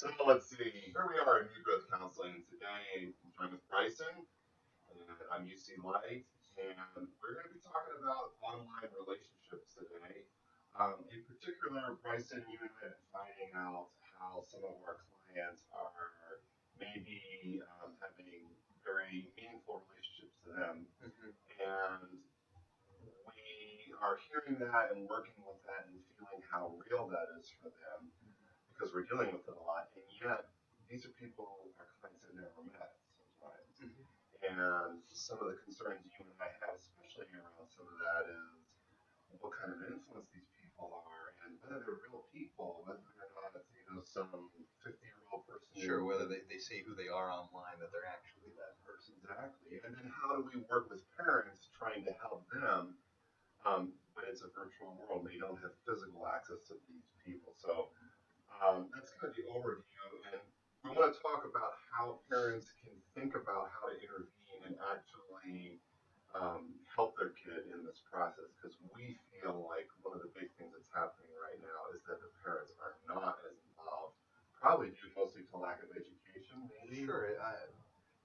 So let's see. Here we are in New Growth Counseling today. I'm joined with Bryson, and I'm UC Light, and we're going to be talking about online relationships today. In particular, Bryson, you and I have been finding out how some of our clients are maybe having very meaningful relationships to them, and we are hearing that and working with that and feeling how real that is for them because we're dealing with it a lot, and yet these are people our clients have never met sometimes. And some of the concerns you and I have, especially around some of that, is what kind of influence these people are, and whether they're real people, whether they're not, some 50-year-old person. Sure, whether they say who they are online, that they're actually that person. Exactly. And then how do we work with parents trying to help them when it's a virtual world? They don't have physical access to these people. So that's kind of the overview, and we want to talk about how parents can think about how to intervene and actually help their kid in this process. Because we feel like one of the big things that's happening right now is that the parents are not as involved, probably due mostly to lack of education, maybe. Sure,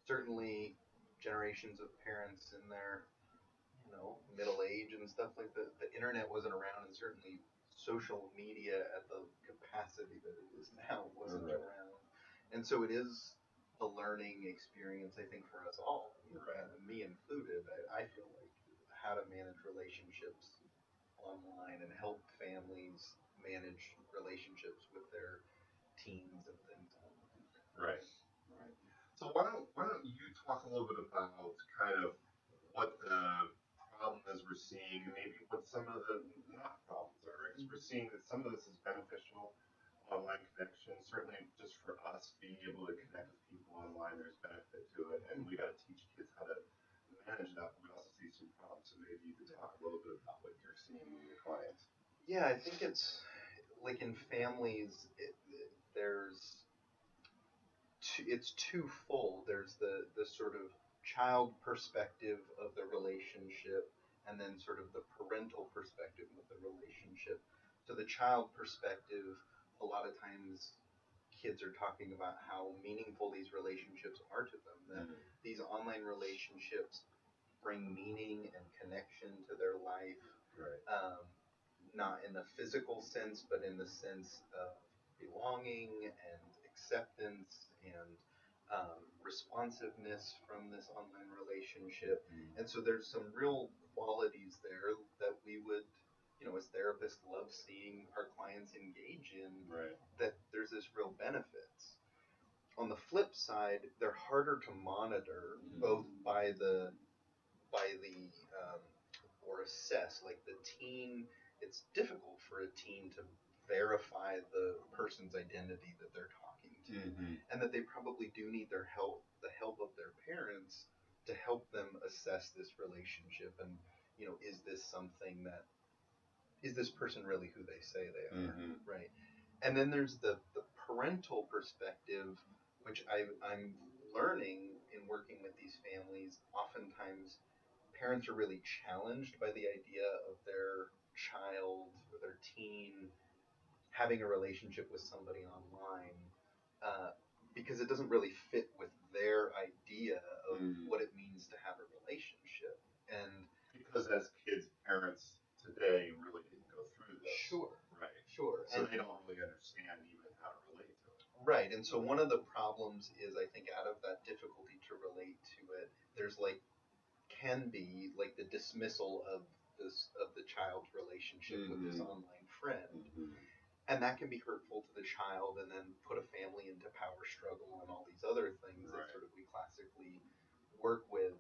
certainly generations of parents in their middle age and stuff like that. The internet wasn't around, and certainly social media at the capacity that it is now wasn't around. And so it is a learning experience, I think, for us all, me included. I feel like how to manage relationships online and help families manage relationships with their teens and things online. Right. Right. So why don't you talk a little bit about kind of what the problem is we're seeing, and maybe what some of the not problems are. Because we're seeing that some of this is beneficial online connection. Certainly, just for us being able to connect with people online, there's benefit to it, and we got to teach kids how to manage that. But we also see some problems. So maybe you could talk a little bit about what you're seeing in your clients. Yeah, I think it's like in families, there's it's twofold. There's the sort of child perspective of the relationship, and then sort of the parental perspective of the relationship. So the child perspective, a lot of times kids are talking about how meaningful these relationships are to them. That these online relationships bring meaning and connection to their life. Right. Not in the physical sense, but in the sense of belonging and acceptance and responsiveness from this online relationship. And so there's some real qualities there that we would, as therapists, love seeing our clients engage in. Right. That there's this real benefits. On the flip side, they're harder to monitor, both by the or assess. Like the teen, it's difficult for a teen to verify the person's identity that they're talking to, and that they probably do need their help, the help of their parents, to help them assess this relationship. And is this something that is this person really who they say they are, right? And then there's the parental perspective, which I'm learning in working with these families. Oftentimes, parents are really challenged by the idea of their child or their teen having a relationship with somebody online, because it doesn't really fit with their idea of what it means to have a relationship. And because as kids, parents today really didn't go through this. Sure. Right. Sure. So they don't really understand even how to relate to it. Right. And so one of the problems is, I think, out of that difficulty to relate to it, there's can be like the dismissal of the child's relationship with this online friend. And that can be hurtful to the child, and then put a family into power struggle and all these other things that sort of we classically work with.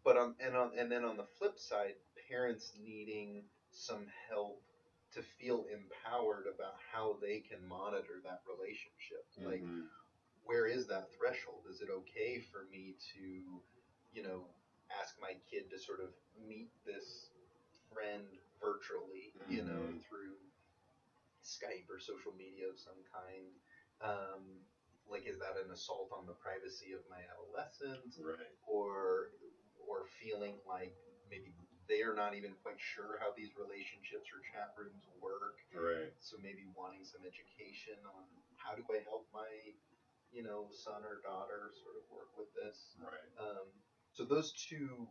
But and then on the flip side, parents needing some help to feel empowered about how they can monitor that relationship. Like, where is that threshold? Is it okay for me to, ask my kid to sort of meet this friend virtually, through Skype or social media of some kind? Like, is that an assault on the privacy of my adolescent? Right. Or feeling like maybe they're not even quite sure how these relationships or chat rooms work. Right. So maybe wanting some education on how do I help my son or daughter sort of work with this. Right. So those two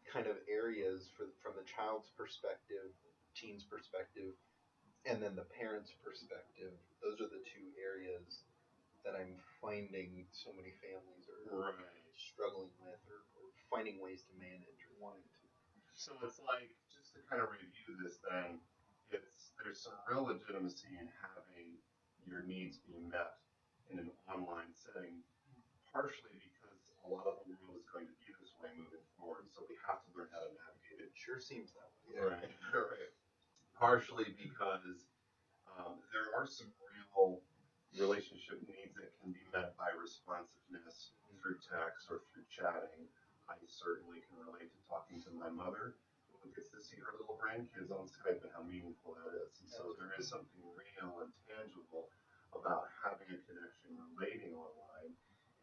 kind of areas from the child's perspective, teen's perspective, and then the parent's perspective, those are the two areas that I'm finding so many families are struggling with or finding ways to manage or wanting to. So it's like, just to kind of review this thing, there's some real legitimacy in having your needs being met in an online setting, partially because a lot of the world is going to be this way moving forward, so we have to learn how to navigate it. Sure seems that way. Yeah. Right. Right. Partially because there are some real relationship needs that can be met by responsiveness through text or through chatting. I certainly can relate to talking to my mother, who gets to see her little grandkids on Skype and how meaningful that is. And so there is something real and tangible about having a connection, relating online.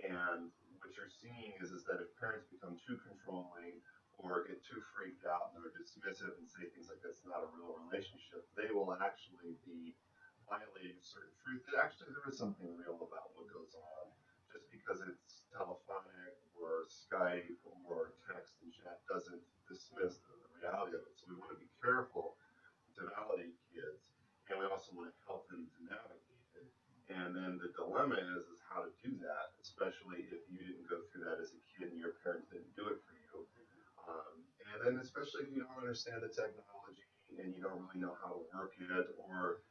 And what you're seeing is that if parents become too controlling or get too freaked out and are dismissive and say things like that's not a real relationship, they will actually be violating certain truth that actually there is something real about what goes on. Just because it's telephonic or Skype or text and chat doesn't dismiss the reality of it. So we want to be careful to validate kids, and we also want to help them to navigate it. And then the dilemma is how to do that, especially if you didn't go through that as a kid and your parents didn't do it for you. And then especially if you don't understand the technology and you don't really know how to work it or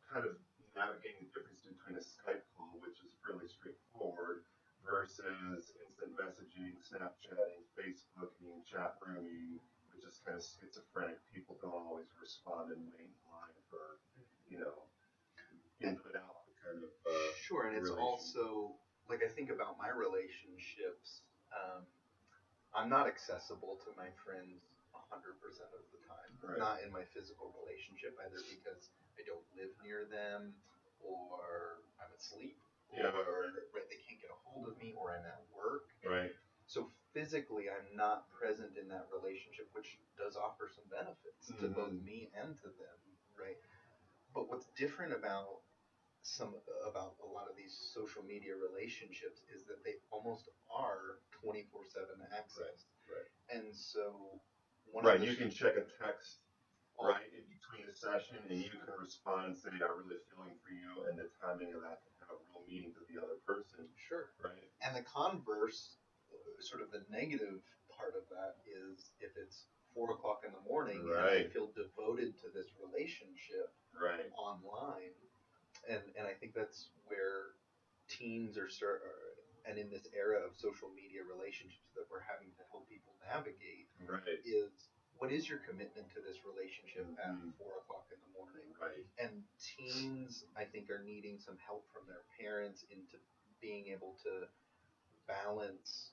kind of navigating the difference between a Skype call, which is fairly straightforward, versus instant messaging, Snapchatting, Facebooking, chat rooming, which is kind of schizophrenic. People don't always respond and wait in line for, you know, input output kind of. Sure, and it's also like I think about my relationships. I'm not accessible to my friends 100% of the time. Right. Not in my physical relationship, either because I don't live near them, or I'm asleep, or right, they can't get a hold of me, or I'm at work. Right. So physically, I'm not present in that relationship, which does offer some benefits to both me and to them, right? But what's different about a lot of these social media relationships is that they almost are 24/7 access. Right. And so you can check a text in between a session and you can respond and say, I'm really feeling for you, and the timing of that can have real meaning to the other person. Sure. Right. And the converse, sort of the negative part of that is if it's 4 o'clock in the morning and I feel devoted to this relationship online. And I think that's where teens and in this era of social media relationships that we're having to help people navigate is what is your commitment to this relationship at 4 o'clock in the morning? Right. And teens, I think, are needing some help from their parents into being able to balance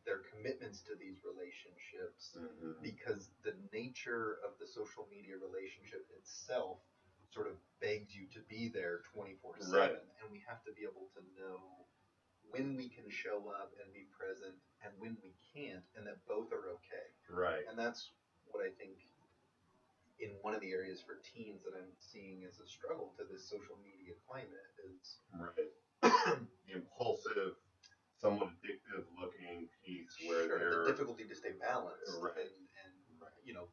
their commitments to these relationships because the nature of the social media relationship itself sort of begs you to be there 24/7, and we have to be able to know when we can show up and be present and when we can't, and that both are okay. Right. And that's what I think in one of the areas for teens that I'm seeing as a struggle to this social media climate is the impulsive, somewhat addictive looking piece where the difficulty to stay balanced, and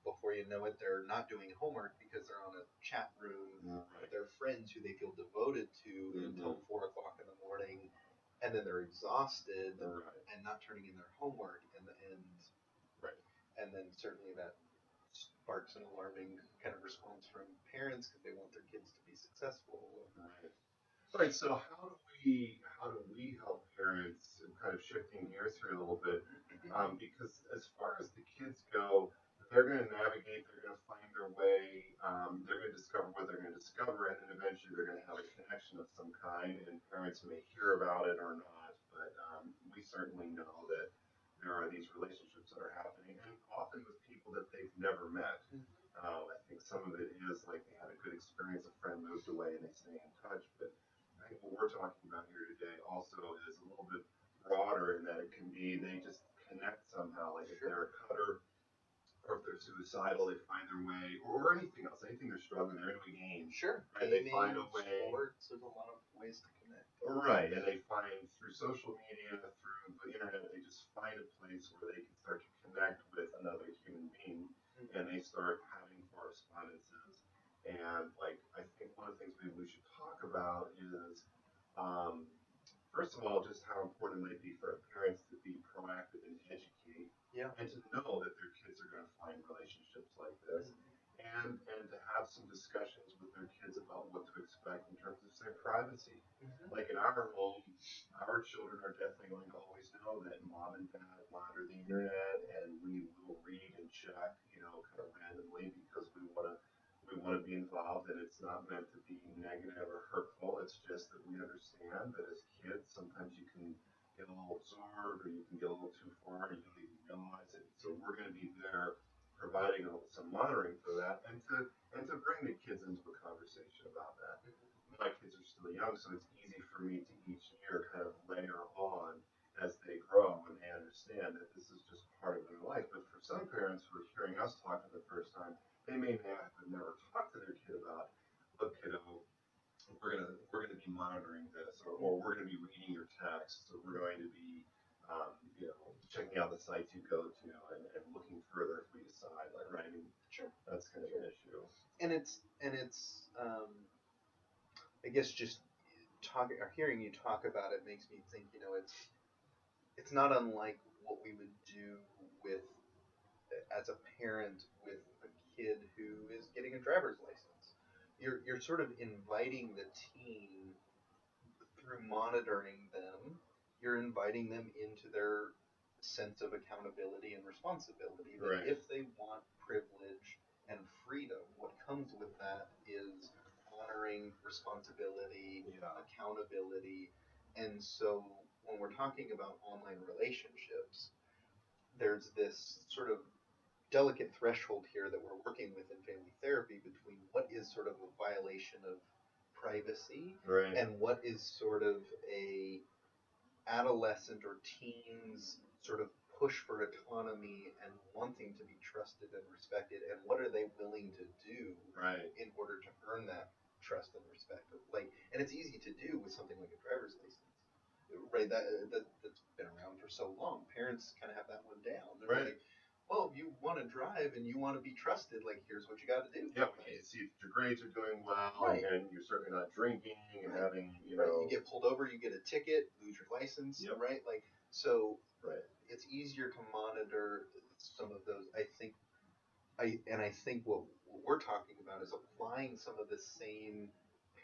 before you know it, they're not doing homework because they're on a chat room with their friends who they feel devoted to until 4 o'clock in the morning, and then they're exhausted and not turning in their homework, and then certainly that sparks an alarming kind of response from parents because they want their kids to be successful. Right. So how do we help parents? Kind of shifting gears here a little bit, because as far as the kids go, they're going to navigate. They're going to find their way. They're going to discover what they're going to discover, and then eventually they're going to have a connection of some kind. And parents may hear about it or not, but we certainly know that there are these relationships that are happening, and often with people that they've never met. I think some of it is like they had a good experience, a friend moved away, and they stay in touch, but I think what we're talking about here today also is a little bit broader in that it can be they just connect somehow. Like if they're a cutter, or if they're suicidal, they find their way, or anything else, anything they're struggling, they're into a game. Sure. Right? Gaming, They find a way. sports, there's a lot of ways to connect. Right, and they find through social media, through the internet, they just find a place where they can start to connect with another human being, and they start having correspondences. And like, I think one of the things maybe we should talk about is, um, first of all, just how important it might be for parents to be proactive and educate, Yeah. and to know that their kids are going to find relationships like this, and to have some discussions with their kids about what to expect in terms of say privacy. Like in our home, our children are definitely going to always know that mom and dad monitor the internet, and we will read and check, kind of randomly because we want to be involved, and it's not meant to be negative or hurtful. It's just that we understand that as kids, sometimes you can get a little absorbed, or you can get a little too far, and you don't even realize it. So we're going to be there providing some monitoring for that, and to bring the kids into a conversation about that. My kids are still young, so it's easy for me to each year kind of layer on as they grow and they understand that this is just part of their life. But for some parents who are hearing us talk for the first time, they may have never talked to their kid about, look, kiddo, we're gonna be monitoring this, or we're gonna be reading your texts, or we're going to be, checking out the sites you go to, and looking further if we decide. Like, right? I mean, Sure. That's kind of an issue. And it's I guess just talking or hearing you talk about it makes me think, it's not unlike what we would do with as a parent with a kid who is getting a driver's license. You're sort of inviting the teen through monitoring them. You're inviting them into their sense of accountability and responsibility. That Right. if they want privilege and freedom, what comes with that is honoring responsibility, accountability. And so when we're talking about online relationships, there's this sort of delicate threshold here that we're working with in family therapy between what is sort of a violation of privacy, Right. and what is sort of a adolescent or teens sort of push for autonomy and wanting to be trusted and respected, and what are they willing to do in order to earn that trust and respect. And it's easy to do with something like a driver's license, right? That's been around for so long. Parents kind of have that one down. They're like, well, if you want to drive and you want to be trusted, like, here's what you got to do. Yeah, we need to see if your grades are doing well, and you're certainly not drinking and having, You get pulled over, you get a ticket, lose your license, right? So it's easier to monitor some of those. I think what we're talking about is applying some of the same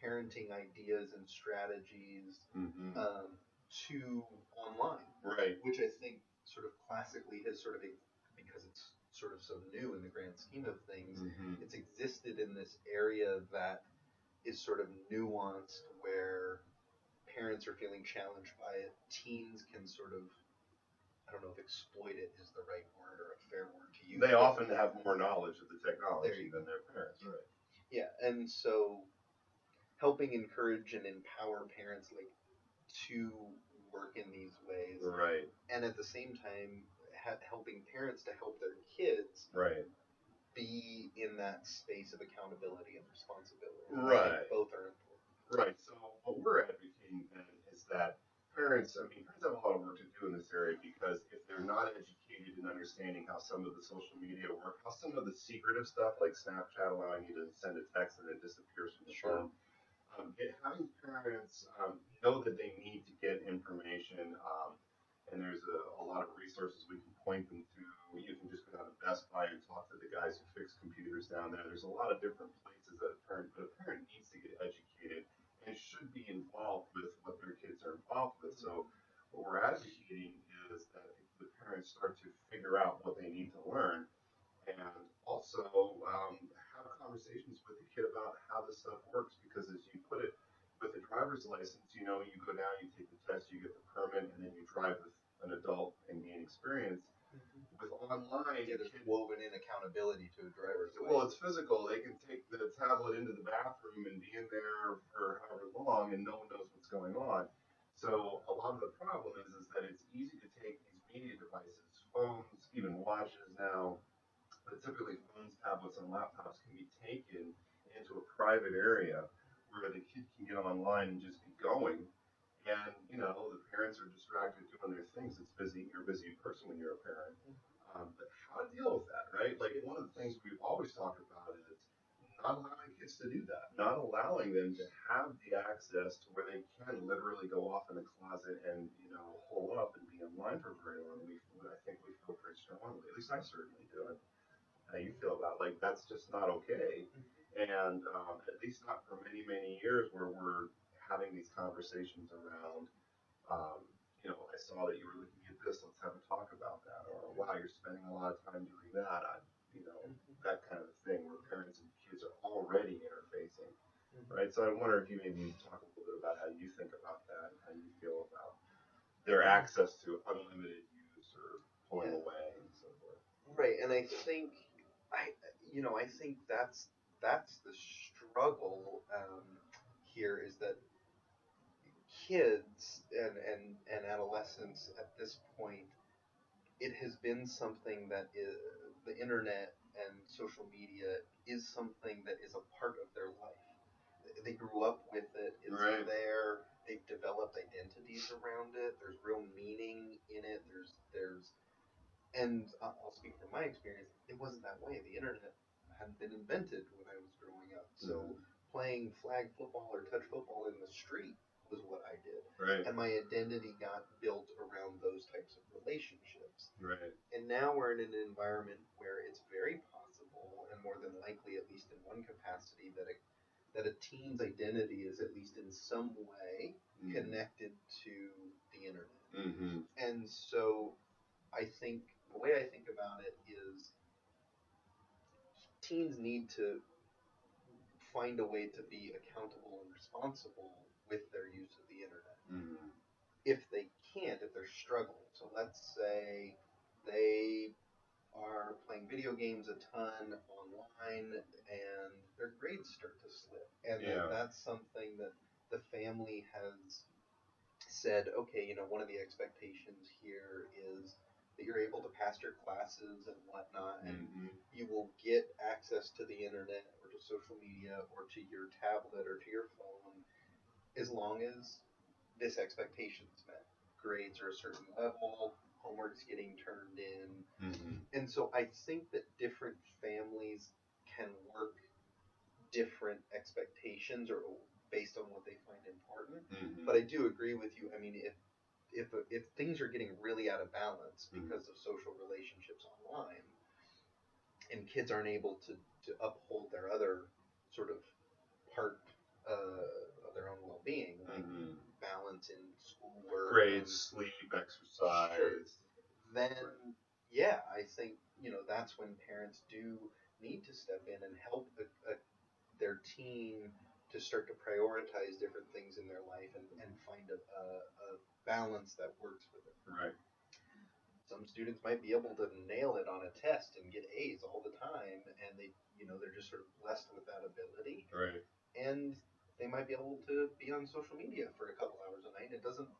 parenting ideas and strategies to online, which I think sort of classically has sort of, because it's sort of so new in the grand scheme of things, it's existed in this area that is sort of nuanced, where parents are feeling challenged by it. Teens can sort of, I don't know if exploit it is the right word or a fair word to use. They often have more knowledge of the technology than their parents, right? Yeah, and so helping encourage and empower parents to work in these ways, and at the same time helping parents to help their kids be in that space of accountability and responsibility. Both are important. Right. So what we're advocating then is that parents have a lot of work to do in this area, because if they're not educated in understanding how some of the social media work, how some of the secretive stuff like Snapchat allowing you to send a text and it disappears from the phone, having parents know that they need to get information, and there's a lot of resources we can point them to. You can just go down to Best Buy and talk to the guys who fix computers down there. There's a lot of different places that a parent needs to get educated and should be involved with what their kids are involved with. So what we're advocating is that the parents start to figure out what they need to learn, and also have conversations with the kid about how this stuff works. Because as you put it, with a driver's license, you go down, you take the test, you get the permit, and then you drive with an adult and gain experience. With online, there's woven in accountability to a driver's license. Well, it's physical. They can take the tablet into the bathroom and be in there for however long, and no one knows what's going on. So a lot of the problem is that it's easy to take these media devices, phones, even watches now, But typically, phones, tablets, and laptops can be taken into a private area where the kid can get online and just be going. And the parents are distracted doing their things. It's busy. You're a busy person when you're a parent. But how to deal with that, right? Like one of the things we've always talked about is not allowing kids to do that, not allowing them to have the access to where they can literally go off in a closet and hole up and be in line for very long. I think we feel pretty strongly. At least I certainly do. How you feel about like that's just not okay, and at least not for many years where we're having these conversations around. Um, I saw that you were looking at this. Let's have a talk about that. Or wow, you're spending a lot of time doing that. That kind of thing where parents and kids are already interfacing, right? So I wonder if you maybe talk a little bit about how you think about that and how you feel about their access to unlimited use or pulling away and so forth. Right, and I, I think that's the struggle here is that kids and adolescents at this point, it has been something that is the internet and social media is something that is a part of their life. They grew up with it. It's Right. there. They've developed identities around it. There's real meaning in it. And I'll speak from my experience. It wasn't that way. The internet hadn't been invented when I was growing up. So playing flag football or touch football in the street was what I did. Right. And my identity got built around those types of relationships. Right. And now we're in an environment where it's very possible, and more than likely, at least in one capacity, that a teen's identity is at least in some way connected to the internet. Mm-hmm. And so I think the way I think about it is teens need to find a way to be accountable and responsible with their use of the internet. Mm-hmm. If they can't, if they're struggling. So let's say they are playing video games a ton online and their grades start to slip. And that's something that the family has said, okay, one of the expectations here is that you're able to pass your classes and whatnot, and you will get access to the internet or to social media or to your tablet or to your phone as long as this expectation is met. Grades are a certain level, homework's getting turned in. And so I think that different families can work different expectations or based on what they find important. But I do agree with you. I mean, if things are getting really out of balance because of social relationships online, and kids aren't able to uphold their other sort of part of their own well-being, like balance in schoolwork, grades, sleep, exercise. Sure. Then, yeah, I think that's when parents do need to step in and help their teen to start to prioritize different things in their life and find a balance that works for them. Right. Some students might be able to nail it on a test and get A's all the time, and they're just sort of blessed with that ability. Right. And they might be able to be on social media for a couple hours a night. It doesn't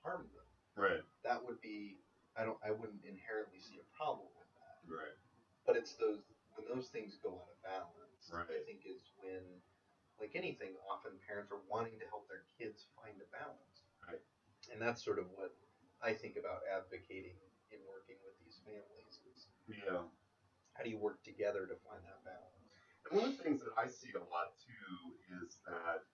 harm them. Right. That would be I wouldn't inherently see a problem with that. Right. But it's when those things go out of balance, right. I think is when, like anything, often parents are wanting to help their kids find a balance. Right. And that's sort of what I think about advocating in working with these families is how do you work together to find that balance? And one of the things that I see a lot too is that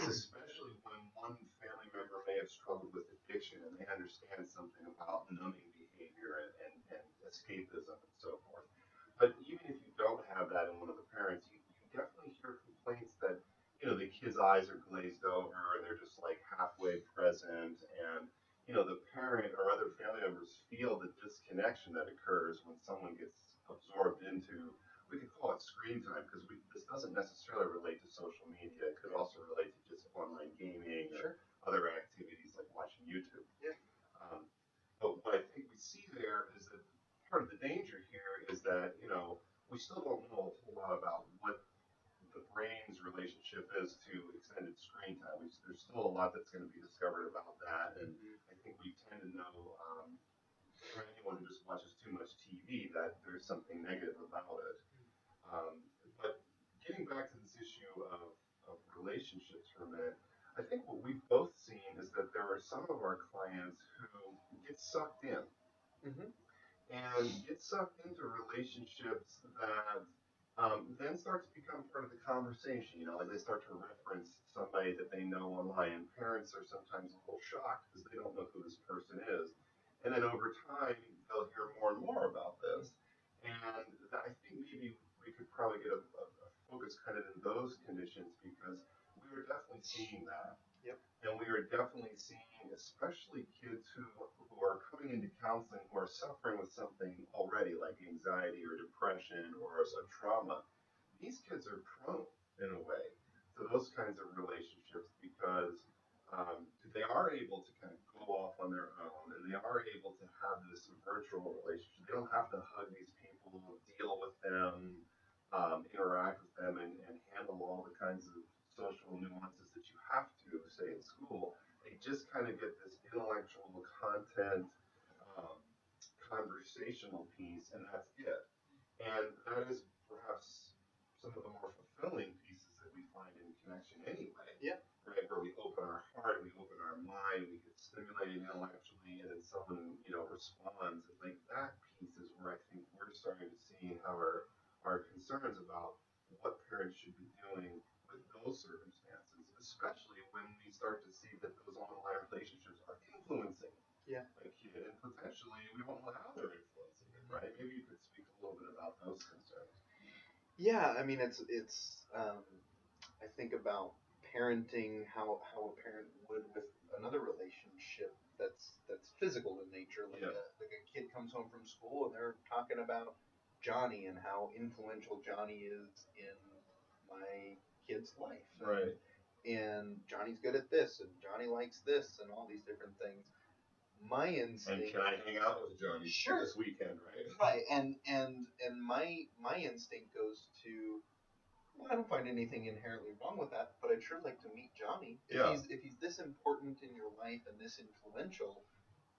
especially when one family member may have struggled with addiction and they understand something about numbing behavior and escapism and so forth. But even if you don't have that in one of the parents, you definitely hear complaints that, the kid's eyes are glazed over and they're just like halfway present. And, the parent or other family members feel the disconnection that occurs when someone gets absorbed into, we could call it screen time because this doesn't necessarily relate to social media. It could also relate to just online gaming or other activities like watching YouTube. Yeah. But what I think we see there is that part of the danger here is that, we still don't know a whole lot about what the brain's relationship is to extended screen time. There's still a lot that's going to be discovered about that, and I think we tend to know for anyone who just watches too much TV that there's something negative about it. But getting back to this issue of relationships for a minute, I think what we've both seen is that there are some of our clients who get sucked in Mm-hmm. and get sucked into relationships that then start to become part of the conversation. You know, like they start to reference somebody that they know online, and parents are sometimes a little shocked because they don't know who this person is. And then over time, they'll hear more and more about this. And I think maybe we could probably get a focus kind of in those conditions because we are definitely seeing that. Yep. And we are definitely seeing, especially kids who are coming into counseling who are suffering with something already, like anxiety or depression or a trauma. These kids are prone, in a way, to those kinds of relationships because they are able to kind of go off on their own and they are able to have this virtual relationship. They don't have to hug these people, deal with them, interact with them, and handle all the kinds of social nuances that you have to, say, in school. They just kind of get this intellectual content, um, conversational piece, and that's it. And that is perhaps some of the more fulfilling pieces that we find in connection anyway. Yeah. Right, where we open our heart, we open our mind, we get stimulated intellectually, and then someone, responds. And like that piece is where I think we're starting to see how our concerns about what parents should be doing with those circumstances, especially when we start to see that those online relationships are influencing Yeah. a kid, and potentially we don't know how they're influencing it, right? Maybe you could speak a little bit about those concerns. Yeah, I mean it's I think about parenting how a parent would with another relationship that's physical in nature. Yeah. Like a kid comes home from school and they're talking about Johnny and how influential Johnny is in my kid's life. Right. And Johnny's good at this and Johnny likes this and all these different things. My And instinct can I hang out with Johnny Sure. this weekend, right? Right, and my instinct goes to, well, I don't find anything inherently wrong with that, but I'd sure like to meet Johnny. Yeah. If he's this important in your life and this influential,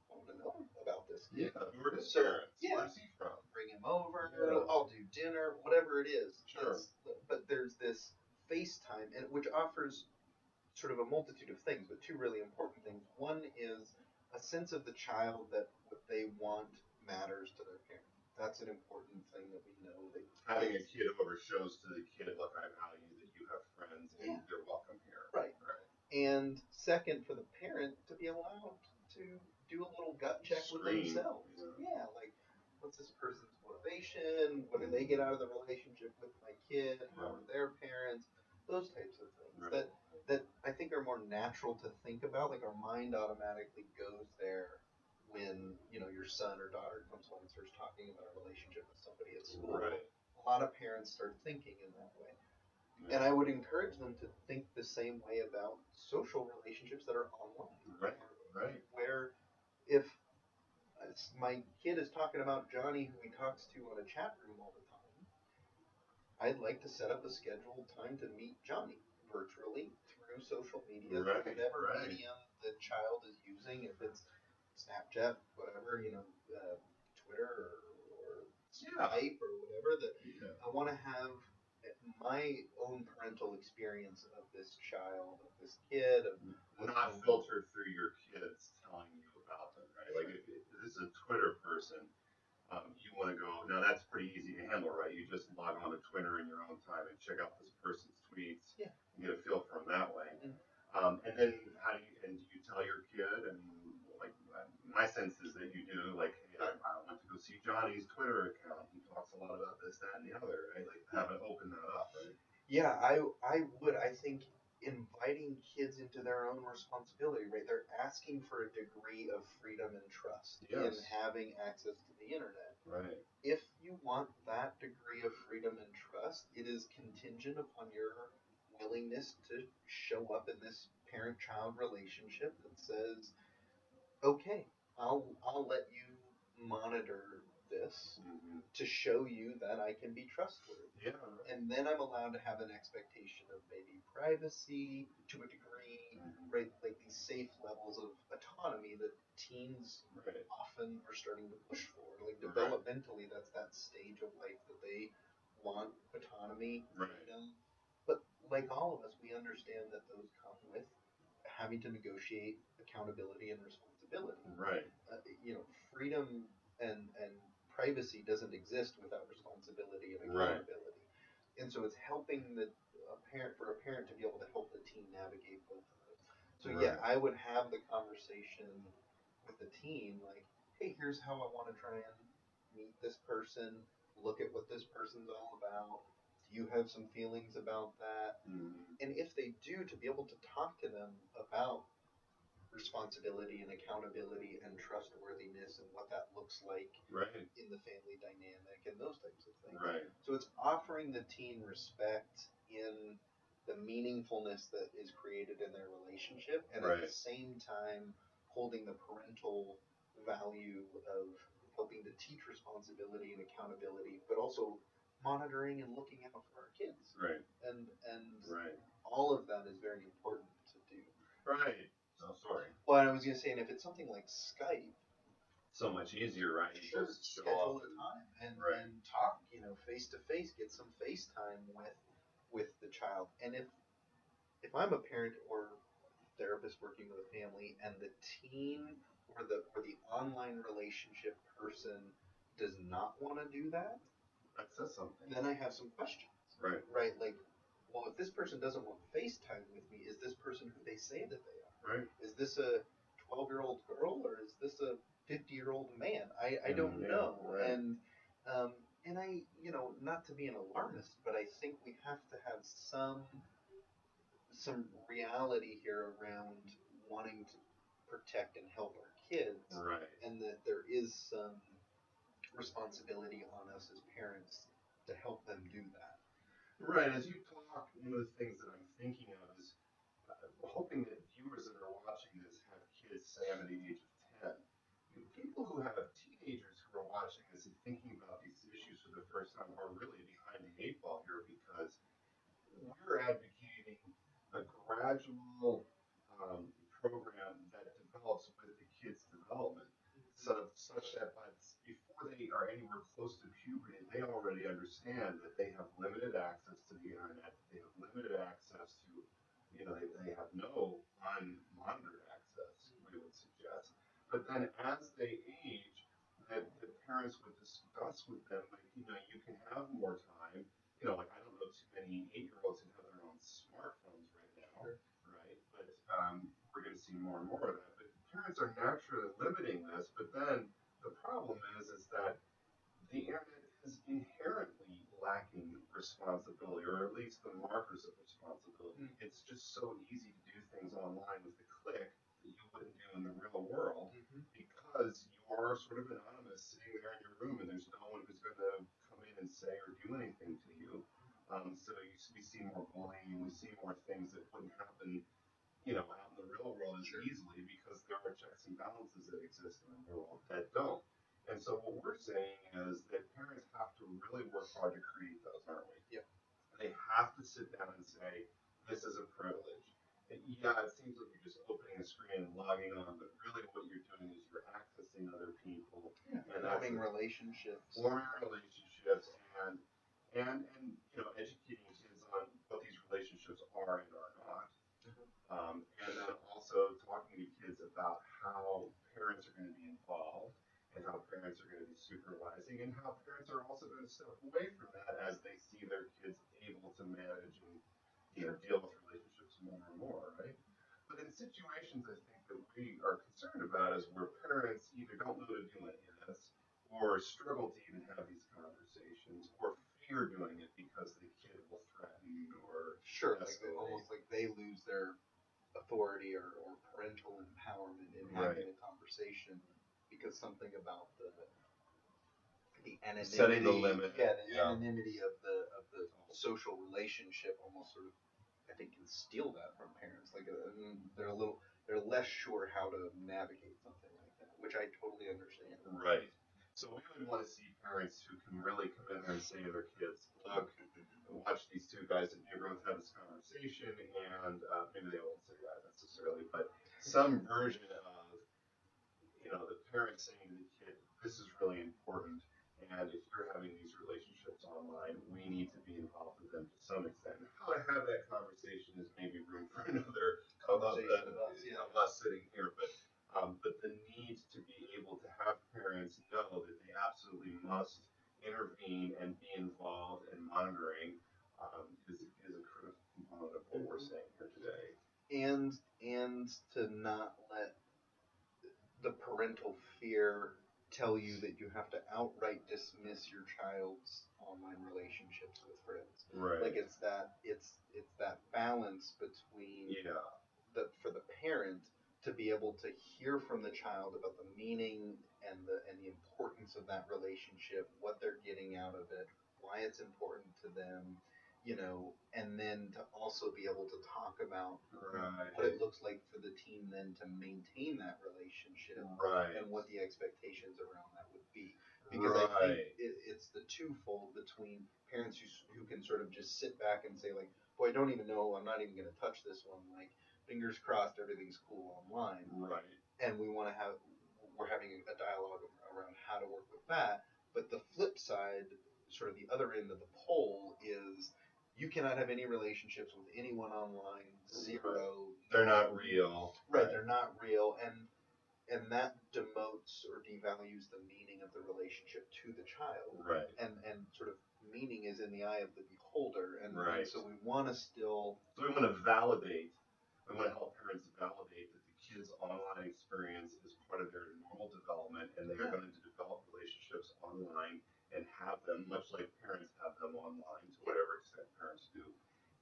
I want to know about this kid. Yeah. Who are his So, parents? yeah. Where's he from? Bring him over. Yeah. I'll do dinner, whatever it is. Sure. But there's this FaceTime, and which offers sort of a multitude of things, but two really important things. One is a sense of the child that what they want matters to their parent. That's an important thing that we know. That Having a kid over shows to the kid, look, I value that you have friends and Yeah. they're welcome here. Right. Right. And second, for the parent to be allowed to do a little gut check with Screen. themselves. Yeah. Like, what's this person's motivation? What do they get out of the relationship with my kid? How are their parents? Those types of things Right. that I think are more natural to think about. Like our mind automatically goes there when your son or daughter comes home and starts talking about a relationship with somebody at school. Right. A lot of parents start thinking in that way. Yeah. And I would encourage them to think the same way about social relationships that are online. Right. Right. Where if my kid is talking about Johnny, who he talks to on a chat room all the time, I'd like to set up a scheduled time to meet Johnny virtually through social media, Right, whatever right. medium the child is using, if it's Snapchat, whatever, Twitter or Yeah. Skype or whatever. That Yeah. I want to have my own parental experience of this child, of this kid, of Not filtered through your kids telling you about them, right? Like if this is a Twitter person, you want to go. Now that's pretty easy to handle, right? You just log on to Twitter in your own time and check out this person's tweets. Yeah. And get a feel for them that way. Mm-hmm. And then do you tell your kid? And like my sense is that you do. Like, hey, I want to go see Johnny's Twitter account. He talks a lot about this, that, and the other, right? Like have it open that up, right? Yeah, I would. I think inviting kids into their own responsibility, right? They're asking for a degree of freedom and trust in Yes. having access to the internet. Right. If you want that degree of freedom and trust, it is contingent upon your willingness to show up in this parent-child relationship that says, okay, I'll let you monitor this Mm-hmm. to show you that I can be trustworthy. Yeah. Right. And then I'm allowed to have an expectation of maybe privacy to a degree, Mm-hmm. right? Like these safe levels of autonomy that teens Right. often are starting to push for. Like Right. developmentally, that's that stage of life that they want autonomy, Right. freedom. But like all of us, we understand that those come with having to negotiate accountability and responsibility. Right. Freedom and privacy doesn't exist without responsibility and Right. accountability. And so it's helping a parent to be able to help the teen navigate both of those. So yeah, Right. I would have the conversation with the teen like, hey, here's how I want to try and meet this person, look at what this person's all about. Do you have some feelings about that? Mm-hmm. And if they do, to be able to talk to them about responsibility and accountability and trustworthiness and what that looks like Right. in the family dynamic and those types of things. Right. So it's offering the teen respect in the meaningfulness that is created in their relationship, and Right. at the same time holding the parental value of helping to teach responsibility and accountability, but also monitoring and looking out for our kids. Right. And Right. all of that is very important to do. Right. Oh, sorry. Well, I was gonna say, and if it's something like Skype, So much easier, right? You sure, just show schedule up a time and right. and talk, face to face, get some FaceTime with the child. And if I'm a parent or therapist working with a family, and the teen or the online relationship person does not want to do that, that says something. then I have some questions. Right. Right. Like, well, if this person doesn't want FaceTime with me, is this person who they say that they are? Right. Is this a 12-year-old girl or is this a 50-year-old man? I don't know. Right. And I, not to be an alarmist, but I think we have to have some reality here around wanting to protect and help our kids, right. and that there is some responsibility on us as parents to help them do that. Right. As you talk, one of the things that I'm thinking of is hoping that viewers that are watching this have kids, say, I'm at the age of 10. People who have teenagers who are watching this and thinking about these issues for the first time are really behind the 8 ball here, because we're advocating a gradual program that develops with the kids' development, such that before they are anywhere close to puberty, they already understand that they have limited access to the internet, they have limited access to, they have no unmonitored access, we would suggest. But then as they age, that the parents would discuss with them, like, you can have more time. Like, I don't know too many 8-year-olds who have their own smartphones right now, Sure. right? But we're going to see more and more of that. But parents are naturally limiting this. But then the problem is that the internet is inherently lacking responsibility, or at least the markers of responsibility. Mm-hmm. It's just so easy to do things online with a click that you wouldn't do in the real world, Mm-hmm. because you are sort of anonymous sitting there in your room, and there's no one who's going to come in and say or do anything to you. So we see more bullying, we see more things that wouldn't happen, out in the real world as easily, because there are checks and balances that exist in the real world that don't. And so what we're saying is that parents have to really work hard to create those, aren't we? Yep. They have to sit down and say, this is a privilege. And yeah, it seems like you're just opening a screen and logging on, but really what you're doing is you're accessing other people. Yeah. And Forming relationships. Forming relationships and educating kids on what these relationships are and are not. And then also talking to kids about how parents are going to be involved, and how parents are going to be supervising, and how parents are also going to step away from that as they see their kids able to manage and deal with relationships more and more, right? But in situations, I think, that we are concerned about is where parents either don't know to do any of this, or struggle to even have these conversations, or fear doing it because the kid will threaten or Sure, escalate. almost like they lose their authority or parental empowerment in having a conversation because something about the anonymity, setting the limit, anonymity of the social relationship almost sort of, I think, can steal that from parents. Like they're less sure how to navigate something like that, which I totally understand. Right. So we would want to see parents who can really come in there and say to their kids, look, watch these two guys in neighborhoods have this conversation, and maybe they won't say that necessarily, but some version of, the parent saying to the kid, this is really important, and if you're having these relationships online, we need to be involved with them to some extent. How to have that conversation is maybe room for another Conversation of us, yeah. of us sitting here, but the need to be able to have parents know that they absolutely must intervene and be involved in monitoring is a critical component of what we're saying here today. And to not let the parental fear tell you that you have to outright dismiss your child's online relationships with friends. Right. Like it's that balance between for the parent to be able to hear from the child about the meaning and the importance of that relationship, what they're getting out of it, why it's important to them, and then to also be able to talk about what it looks like for the team then to maintain that relationship, and what the expectations around that would be. Because I think it's the twofold between parents who can sort of just sit back and say like, boy, I don't even know, I'm not even going to touch this one, like fingers crossed everything's cool online. Right. And we're having a dialogue around how to work with that. But the flip side, sort of the other end of the pole, is you cannot have any relationships with anyone online. Zero. They're not real. Right. They're not real, and that demotes or devalues the meaning of the relationship to the child. Right. And sort of meaning is in the eye of the beholder, and so we want to still. So we want to validate. We want to help parents validate that the kid's online experience is part of their normal development, and they are going to develop relationships online and have them, much like parents have them online, to whatever extent parents do,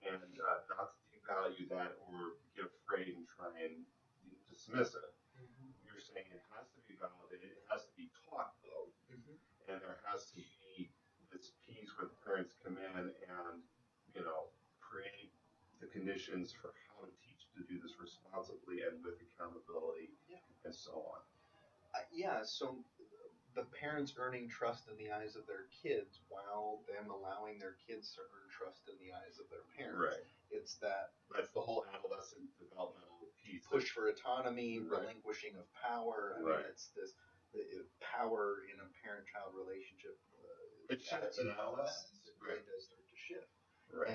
and not to devalue that or get afraid and try and dismiss it. Mm-hmm. You're saying it has to be validated, it has to be taught though, and there has to be this piece where the parents come in and create the conditions for how to teach to do this responsibly and with accountability, and so on. So the parents earning trust in the eyes of their kids while them allowing their kids to earn trust in the eyes of their parents. Right. It's that's the whole adolescent developmental piece. Push for autonomy, relinquishing of power. I mean, it's this power in a parent-child relationship. It shifts in adolescence. It really does start to shift. Right.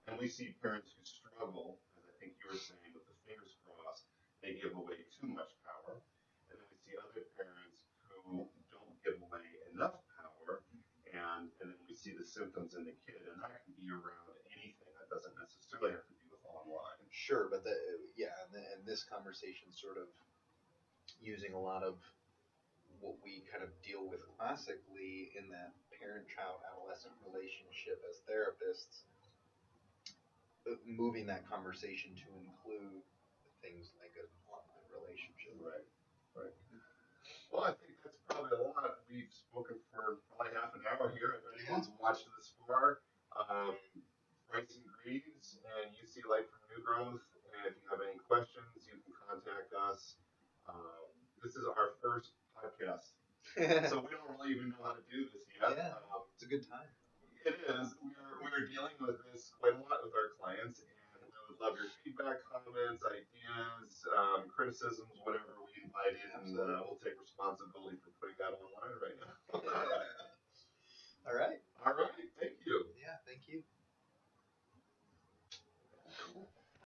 And we see parents who struggle, as I think you were saying, with the fingers crossed, they give away too much power. And then we see other parents who don't give away enough power, and then we see the symptoms in the kid, and that can be around anything. That doesn't necessarily have to be with online. Sure, but and this conversation sort of using a lot of what we kind of deal with classically in that parent-child-adolescent relationship as therapists, moving that conversation to include things like an online relationship. Right. Well, I think that's probably a lot. We've spoken for probably half an hour here. If anyone's watched this far, Bryson Greaves and UC Light for New Growth. And if you have any questions, you can contact us. This is our first podcast, so we don't really even know how to do this yet. Yeah, it's a good time. It is. We're dealing with this quite a lot with our clients, and we would love your feedback, comments, ideas, criticisms, whatever we invite in, and we'll take responsibility for